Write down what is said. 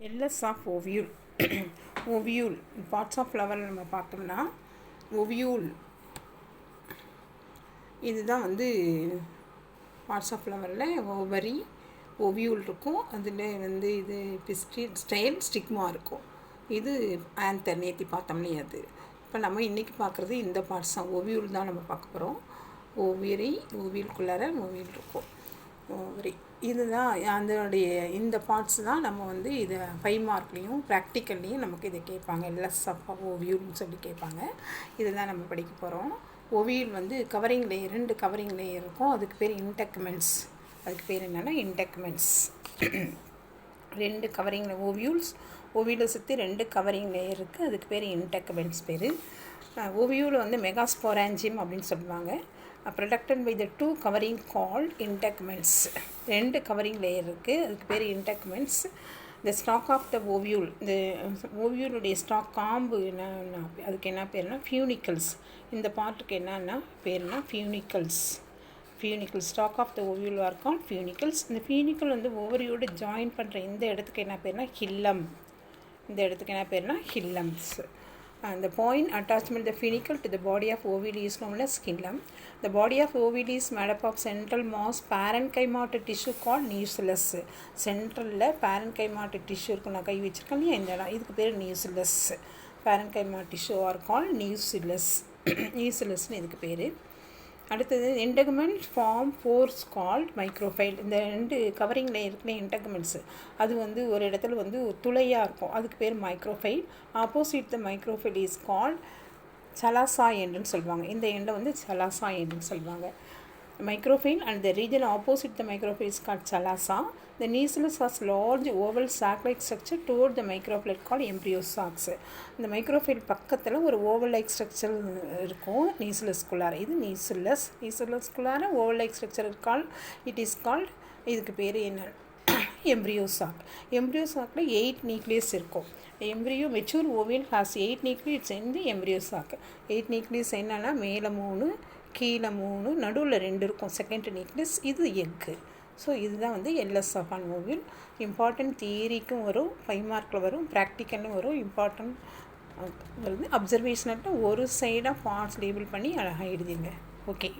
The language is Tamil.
LS of ovule. Ovule parts of flower நம்ம பார்த்தோம்னா ஓவியூல் இதுதான் பார்ட்ஸ் ஆஃப் ஃப்ளவரில் ஓவரி ஓவியூல் இருக்கும். அதில் இது ஸ்டைல் ஸ்டிக்மா இருக்கும். இது ஆந்தர் நேற்றி பார்த்தோம்னே அது. இப்போ நம்ம இன்றைக்கி பார்க்குறது இந்த பார்ட்ஸ் தான். ஓவியூல் தான் நம்ம பார்க்க போகிறோம். ஓவியூலுக்குள்ளார ஓவியூல் இருக்கும். ஓவரி இதுதான் அதனுடைய இந்த பார்ட்ஸ் தான் நம்ம இதை 5 மார்க்லேயும் ப்ராக்டிக்கல்லையும் நமக்கு இதை கேட்பாங்க. எல்எஸ் ஆஃப் ஓவியூல்னு சொல்லி கேட்பாங்க. இதுதான் நம்ம படிக்க போகிறோம். Ovule covering layer 2 covering layer இருக்கும். அதுக்கு பேர் இன்டெக்மெண்ட்ஸ். அதுக்கு பேர் என்னென்னா இன்டெக்மெண்ட்ஸ். 2 கவரிங் ஓவியூலை சுற்றி 2 கவரிங் லேயர் இருக்குது. அதுக்கு பேர் இன்டெக்மெண்ட்ஸ் பேர். ஓவியூவில் மெகாஸ்போராஞ்சியம் அப்படின்னு சொல்லுவாங்க. Protected by the 2 covering called integuments. 2 covering layer இருக்குது. அதுக்கு பேர் இன்டெக்மெண்ட்ஸ். இந்த ஸ்டாக் ஆஃப் த ஓவியூல், இந்த ஓவியூலுடைய ஸ்டாக் காம்பு என்ன அதுக்கு என்ன பேர்னா ஃபியூனிக்கல்ஸ். இந்த பார்ட்டுக்கு என்னன்னா பேர்னா funicles. Stalk of the ovule are called funicles. இந்த ஃபியூனிக்கல் ஓவரியோடு ஜாயின் பண்ணுற இந்த இடத்துக்கு என்ன பேர்னா ஹில்லம். இந்த இடத்துக்கு என்ன பேர்னா ஹில்லம்ஸ். The point attachment the funicle to the body of ovule is known as hilum. The body of ovule is made up of central mass parenchymatous tissue called nucellus. Central parenchymatous tissue இருக்கு. நான் கை வச்சிருக்கேன் இல்லையா இந்த இடம், இதுக்கு பேர் nucellus. parenchymatous tissue are called nucellus. nucellusன்னு இதுக்கு பேர். அடுத்தது இன்டெக்மெண்ட் ஃபார்ம் ஃபோர்ஸ் கால்ட் மைக்ரோஃபைல். இந்த 2 கவரிங்கில் இருக்கிற இன்டெக்மெண்ட்ஸு அது ஒரு இடத்துல துளையாக இருக்கும். அதுக்கு பேர் micropyle. Opposite the micropyle is called chalaza எண்டுன்னு சொல்லுவாங்க. இந்த எண்டை சலாசா எண்டுன்னு சொல்லுவாங்க. Microphyle and the region opposite the microphyle is called chalasa. The nucellus has large oval sac-like structure toward the microphyle called embryo sacs. இந்த microphyle பக்கத்தில் ஒரு oval-like structure இருக்கும் nucellus-குள்ளார. இது nucellus-குள்ளார oval-like structure it is called இதுக்கு பேர் என்ன embryo sac. embryo sac-ல 8 nucleus இருக்கும். embryo mature ovule has 8 nucleus in the embryo sac. 8 nucleus என்னன்னா மேலே 3 கீழே 3 நடுவில் 2 இருக்கும் செகண்ட் நியூக்ளியஸ். இது எக்கு. ஸோ இதுதான் LS of an ovule. Important தியரிக்கும் வரும், 5 மார்க்கில் வரும், ப்ராக்டிக்கலும் வரும். இம்பார்ட்டன்ட் வருது. அப்சர்வேஷனில் ஒரு சைடாக பார்ட்ஸ் லேபிள் பண்ணி அழகாக எழுதிங்க. ஓகே.